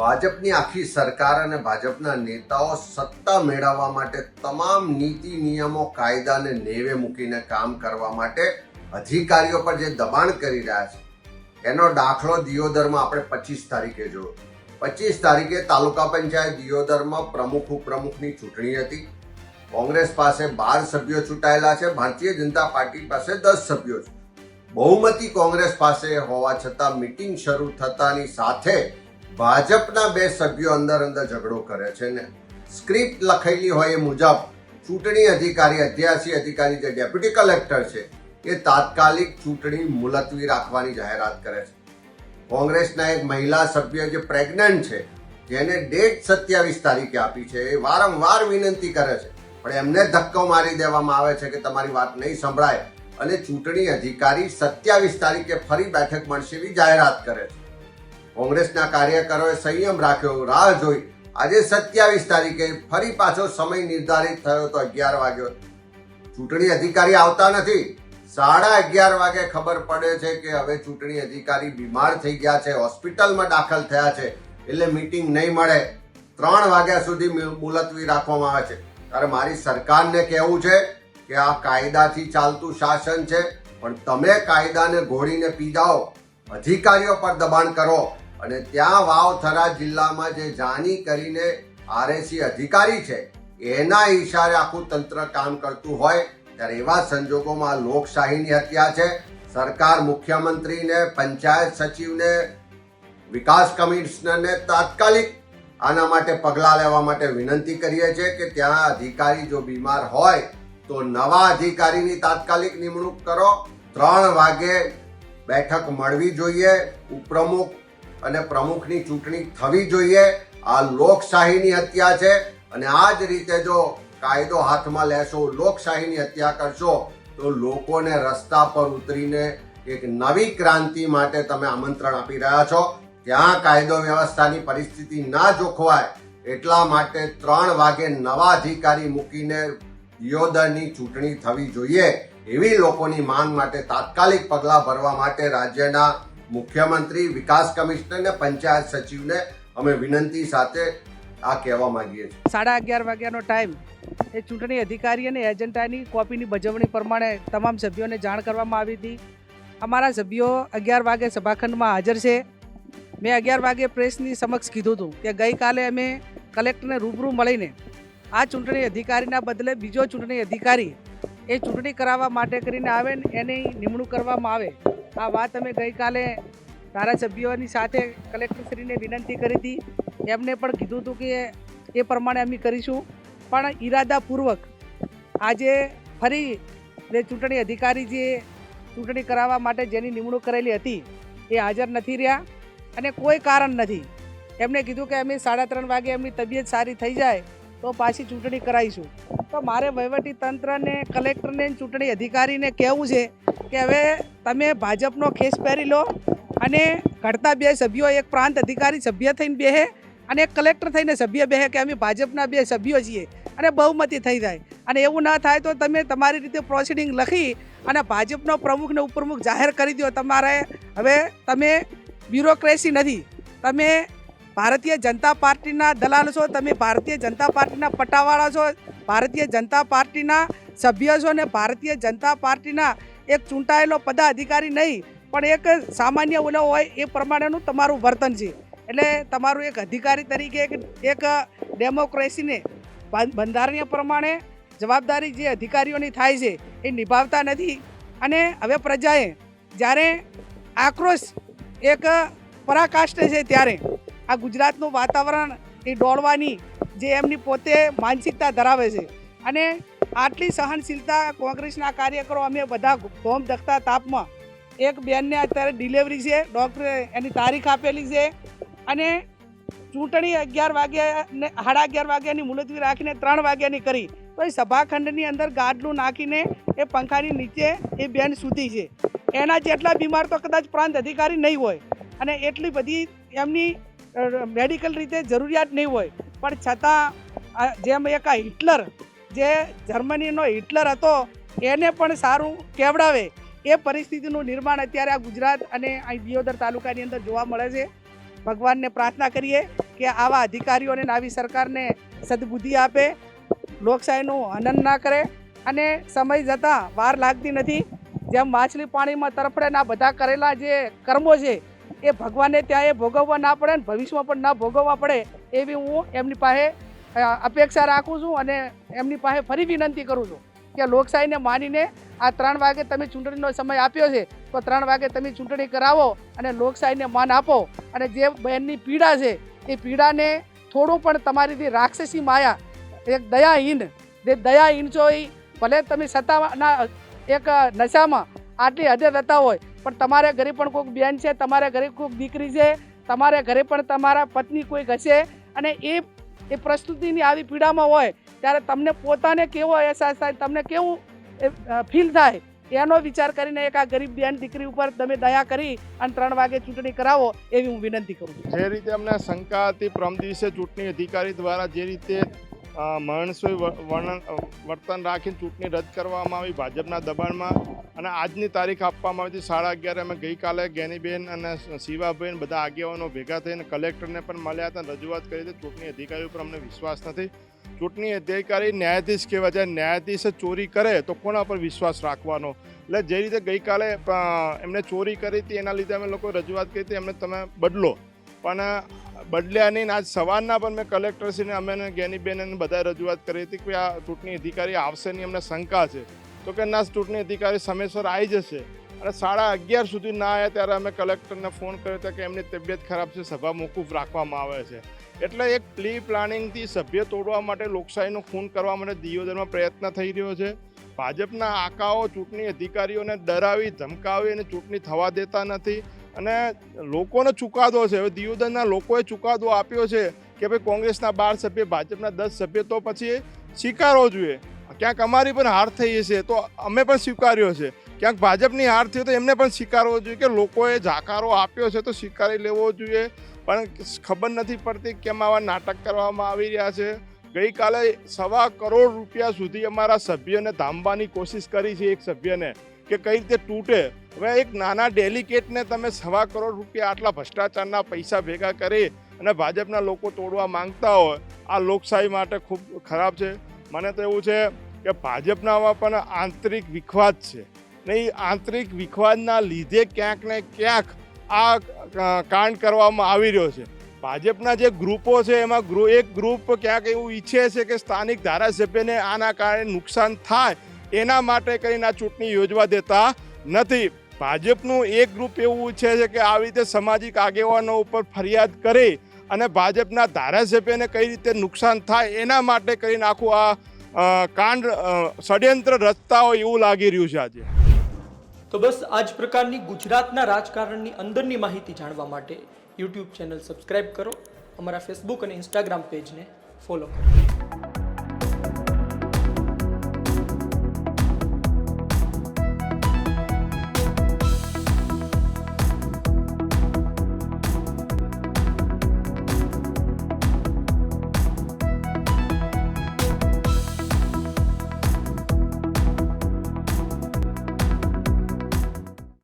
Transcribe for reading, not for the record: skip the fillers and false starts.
ભાજપની આખી સરકાર અને ભાજપના નેતાઓ સત્તા મેળવવા માટે તમામ નીતિ નિયમો કાયદાને નેવે મૂકીને કામ કરવા માટે અધિકારીઓ પર જે દબાણ કરી રહ્યા છે એનો દાખલો દિયોદરમાં આપણે 25 તારીખે જોયો. 25 તારીખે તાલુકા પંચાયત દિયોદરમાં પ્રમુખ ઉપપ્રમુખની ચૂંટણી હતી. કોંગ્રેસ પાસે 12 સભ્યો ચૂંટાયેલા છે, ભારતીય જનતા પાર્ટી પાસે 10 સભ્યો છે. બહુમતી કોંગ્રેસ પાસે હોવા છતાં મીટિંગ શરૂ થતાની સાથે ભાજપના 2 સભ્યો અંદર ઝઘડો કરે છે ને સ્ક્રિપ્ટ લખેલી હોય એ મુજબ ચૂંટણી અધિકારી અધ્યાસી અધિકારી જે ડેપ્યુટી કલેક્ટર છે એ તાત્કાલિક ચૂંટણી મુલતવી રાખવાની જાહેરાત કરે છે. કોંગ્રેસના એક મહિલા સભ્ય જે પ્રેગ્નન્ટ છે જેને ડેટ 27 તારીખે આપી છે એ વારંવાર વિનંતી કરે છે પણ એમને ધક્કો મારી દેવામાં આવે છે કે તમારી વાત નહીં સંભળાય અને ચૂંટણી અધિકારી 27 તારીખે ફરી બેઠક મળશે એવી જાહેરાત કરે છે. કોંગ્રેસના કાર્યકરોએ સંયમ રાખ્યો, રાહ જોઈ. આજે 27 તારીખે ફરી પાછો સમય નિર્ધારિત થયો તો 11 વાગ્યો. ચૂંટણી અધિકારી આવતા નથી. 11:30 વાગે ખબર પડે છે કે હવે ચૂંટણી અધિકારી બીમાર થઈ ગયા છે, હોસ્પિટલમાં દાખલ થયા છે, એટલે મીટિંગ નહીં મળે. 3 વાગ્યા સુધી મુલતવી રાખવામાં આવે છે. ત્યારે મારી સરકારને કહેવું છે કે આ કાયદાથી ચાલતું શાસન છે, પણ તમે કાયદાને ઘોડીને પી જાઓ, અધિકારીઓ પર દબાણ કરો અને ત્યાં વાવથરા જિલ્લામાં જે જાની કરીને આરએસી અધિકારી છે એના ઈશારે આખું તંત્ર કામ કરતું હોય ત્યારે એવા સંજોગોમાં લોકશાહીની હત્યા છે. સરકાર મુખ્યમંત્રીને, પંચાયત સચિવને, વિકાસ કમિશનરને તાત્કાલિક આના માટે પગલાં લેવા માટે વિનંતી કરીએ છીએ કે ત્યાં અધિકારી જો બીમાર હોય તો નવા અધિકારીની તાત્કાલિક નિમણૂક કરો. 3 વાગે બેઠક મળવી જોઈએ. ઉપપ્રમુખ અને પ્રમુખની ચૂંટણી થવી જોઈએ. આ લોકશાહીની હત્યા છે અને આ જ રીતે જો કાયદો હાથમાં લેશો, લોકશાહીની હત્યા કરશો તો લોકોને રસ્તા પર ઉતરીને એક નવી ક્રાંતિ માટે તમે આમંત્રણ આપી રહ્યા છો. ત્યાં કાયદો વ્યવસ્થાની પરિસ્થિતિ ના જોખવાય એટલા માટે 3 વાગે નવા અધિકારી મૂકીને દિયોદરની ચૂંટણી થવી જોઈએ એવી લોકોની માંગ માટે તાત્કાલિક પગલાં ભરવા માટે રાજ્યના મુખ્યમંત્રી, વિકાસ કમિશનર ને પંચાયત સચિવને અમે વિનંતી સાથે આ કહેવા માંગીએ છીએ. 11:30 વાગ્યાનો ટાઈમ એ ચૂંટણી અધિકારી અને એજન્ટાની કોપીની બજવણી પ્રમાણે તમામ સભ્યોને જાણ કરવામાં આવી હતી. અમારા સભ્યો 11 વાગે સભાખંડમાં હાજર છે. મેં 11 વાગે પ્રેસની સમક્ષ કીધું હતું કે ગઈકાલે અમે કલેક્ટરને રૂબરૂ મળીને આ ચૂંટણી અધિકારીના બદલે બીજો ચૂંટણી અધિકારી એ ચૂંટણી કરાવવા માટે કરીને આવે ને એની નિમણૂક કરવામાં આવે. આ વાત અમે ગઈકાલે ધારાસભ્યોની સાથે કલેક્ટરશ્રીને વિનંતી કરી હતી. એમને પણ કીધું હતું કે એ પ્રમાણે અમે કરીશું, પણ ઈરાદાપૂર્વક આજે ફરી જે ચૂંટણી અધિકારી જે ચૂંટણી કરાવવા માટે જેની નિમણૂક કરેલી હતી એ હાજર નથી રહ્યા અને કોઈ કારણ નથી. એમને કીધું કે અમે 3:30 વાગે એમની તબિયત સારી થઈ જાય તો પાછી ચૂંટણી કરાવીશું. તો મારે વહીવટી તંત્રને, કલેક્ટરને, ચૂંટણી અધિકારીને કહેવું છે કે હવે તમે ભાજપનો ખેસ પહેરી લો અને ઘટતા 2 સભ્યો, એક પ્રાંત અધિકારી સભ્ય થઈને બેહે અને એક કલેક્ટર થઈને સભ્ય બેહે કે અમે ભાજપના 2 સભ્યો છીએ અને બહુમતી થઈ જાય. અને એવું ના થાય તો તમે તમારી રીતે પ્રોસિડિંગ લખી અને ભાજપનો પ્રમુખને ઉપપ્રમુખ જાહેર કરી દો. તમારે હવે તમે બ્યુરોક્રેસી નથી, તમે ભારતીય જનતા પાર્ટીના દલાલ છો, તમે ભારતીય જનતા પાર્ટીના પટ્ટાવાળા છો, ભારતીય જનતા પાર્ટીના સભ્ય છો ને ભારતીય જનતા પાર્ટીના એક ચૂંટાયેલો પદાધિકારી નહીં પણ એક સામાન્ય ઓલો હોય એ પ્રમાણેનું તમારું વર્તન છે. એટલે તમારું એક અધિકારી તરીકે એક ડેમોક્રેસીને બંધારણીય પ્રમાણે જવાબદારી જે અધિકારીઓની થાય છે એ નિભાવતા નથી. અને હવે પ્રજાએ જ્યારે આક્રોશ એક પરાકાષ્ઠે છે ત્યારે આ ગુજરાતનું વાતાવરણ એ દોડવાની જે એમની પોતે માનસિકતા ધરાવે છે અને આટલી સહનશીલતા કોંગ્રેસના કાર્યકરો અમે બધા ધોમ ધખતા તાપમાં એક બેનને અત્યારે ડિલિવરી છે, ડૉક્ટરે એની તારીખ આપેલી છે અને ચૂંટણી 11 વાગ્યા ને 11:30 વાગ્યાની મુલતવી રાખીને 3 વાગ્યાની કરી તો એ સભાખંડની અંદર ગાડલું નાખીને એ પંખાની નીચે એ બેન સૂતી છે. એના જેટલા બીમાર તો કદાચ પ્રાંત અધિકારી નહીં હોય અને એટલી બધી એમની મેડિકલ રીતે જરૂરિયાત નહીં હોય, પણ છતાં જેમ એક હિટલર, જે જર્મનીનો હિટલર હતો એને પણ સારું કેવડાવે એ પરિસ્થિતિનું નિર્માણ અત્યારે આ ગુજરાત અને અહીં દિયોદર તાલુકાની અંદર જોવા મળે છે. ભગવાનને પ્રાર્થના કરીએ કે આવા અધિકારીઓને અને આવી સરકારને સદબુદ્ધિ આપે, લોકશાહીનું હનન ના કરે અને સમય જતાં વાર લાગતી નથી. જેમ માછલી પાણીમાં તરફડે ના બધા કરેલા જે કર્મો છે એ ભગવાનને ત્યાં એ ભોગવવા ના પડે ને ભવિષ્યમાં પણ ના ભોગવવા પડે એવી હું એમની પાસે અપેક્ષા રાખું છું અને એમની પાસે ફરી વિનંતી કરું છું કે લોકશાહીને માનીને આ 3 વાગે તમે ચૂંટણીનો સમય આપ્યો છે તો 3 વાગે તમે ચૂંટણી કરાવો અને લોકશાહીને માન આપો. અને જે બહેનની પીડા છે એ પીડાને થોડું પણ તમારી રાક્ષસી માયા, એક દયાહીન છો, એ ભલે તમે સત્તાના એક નશામાં આટલી હદે થતા હોય પણ તમારે ઘરે પણ કોઈક બેન છે, તમારા ઘરે કોઈક દીકરી છે, તમારા ઘરે પણ તમારા પત્ની કોઈક હશે અને એ પ્રસ્તુતિની આવી પીડામાં હોય ત્યારે તમને પોતાને કેવો અહેસાસ થાય, તમને કેવું ફીલ થાય એનો વિચાર કરીને એક આ ગરીબ બેન દીકરી ઉપર તમે દયા કરી અને 3 વાગે ચૂંટણી કરાવો એવી હું વિનંતી કરું છું. જે રીતે અમને શંકા હતી પ્રમ દિવસે ચૂંટણી અધિકારી દ્વારા જે રીતે મહણસોઈ વર્તન રાખીને ચૂંટણી રદ કરવામાં આવી ભાજપના દબાણમાં અને આજની તારીખ આપવામાં આવી હતી 11:30 અમે ગઈકાલે જ્ઞાનીબેન અને શિવાબેન બધા આગેવાનો ભેગા થઈને કલેક્ટરને પણ મળ્યા હતા, રજૂઆત કરી હતી. ચૂંટણી અધિકારી ઉપર અમને વિશ્વાસ નથી. ચૂંટણી અધિકારી ન્યાયાધીશ કહેવાય છે, ન્યાયાધીશ ચોરી કરે તો કોના પર વિશ્વાસ રાખવાનો? એટલે જે રીતે ગઈકાલે એમને ચોરી કરી હતી એના લીધે અમે લોકો રજૂઆત કરી હતી એમને તમે બદલો, પણ બદલ્યા નહીં. આજ સવારના પણ મેં કલેક્ટરશ્રીને અમે જ્ઞાનીબેન બધા રજૂઆત કરી હતી કે આ ચૂંટણી અધિકારી આવશે નહીં, અમને શંકા છે. તો કે ના, ચૂંટણી અધિકારી સમયસર આવી જશે. અને 11:30 સુધી ના આવ્યા ત્યારે અમે કલેક્ટરને ફોન કર્યો હતો કે એમની તબિયત ખરાબ છે, સભા મોકૂફ રાખવામાં આવે છે. એટલે એક પ્રી પ્લાનિંગથી સભ્ય તોડવા માટે, લોકશાહીનું ખૂન કરવા માટે દિયોદરમાં પ્રયત્ન થઈ રહ્યો છે. ભાજપના આકાઓ ચૂંટણી અધિકારીઓને ડરાવી ધમકાવી અને ચૂંટણી થવા દેતા નથી અને લોકોનો ચુકાદો છે. હવે દિયોદરના લોકોએ ચુકાદો આપ્યો છે કે ભાઈ કોંગ્રેસના 12 સભ્ય, ભાજપના 10 સભ્ય, તો પછી સ્વીકારવો જોઈએ. ક્યાંક અમારી પણ હાર થઈ છે તો અમે પણ સ્વીકાર્યો છે, ક્યાંક ભાજપની હાર થઈ તો એમને પણ સ્વીકારવો જોઈએ કે લોકોએ જાકારો આપ્યો છે તો સ્વીકારી લેવો જોઈએ. પણ ખબર નથી પડતી કેમ આવા નાટક કરવામાં આવી રહ્યા છે. ગઈકાલે 1.25 કરોડ રૂપિયા સુધી અમારા સભ્યને ધામવાની કોશિશ કરી છે, એક સભ્યને, કે કઈ રીતે તૂટે. હવે એક નાના ડેલિકેટને તમે 1.25 કરોડ રૂપિયા આટલા ભ્રષ્ટાચારના પૈસા ભેગા કરી અને ભાજપના લોકો તોડવા માંગતા હોય, આ લોકશાહી માટે ખૂબ ખરાબ છે. મને તો એવું છે કે ભાજપનામાં પણ આંતરિક વિખવાદ છે ને એ આંતરિક વિખવાદના લીધે ક્યાંક ને ક્યાંક આ કાંડ કરવામાં આવી રહ્યો છે. ભાજપના જે ગ્રુપો છે એમાં એક ગ્રુપ ક્યાંક એવું ઈચ્છે છે કે સ્થાનિક ધારાસભ્યને આના કારણે નુકસાન થાય એના માટે કરીને આ ચૂંટણી યોજવા દેતા નથી. ભાજપનું એક ગ્રુપ એવું ઈચ્છે છે કે આવી રીતે સામાજિક આગેવાનો ઉપર ફરિયાદ કરી અને ભાજપના ધારાસભ્યને કઈ રીતે નુકસાન થાય એના માટે કરીને આખું આ કાંડ ષડયંત્ર રચતા હોય એવું લાગી રહ્યું છે આજે. તો બસ આ જ પ્રકારની ગુજરાતના રાજકારણની અંદરની માહિતી જાણવા માટે યુટ્યુબ ચેનલ સબસ્ક્રાઇબ કરો, અમારા ફેસબુક અને ઇન્સ્ટાગ્રામ પેજને ફોલો કરો.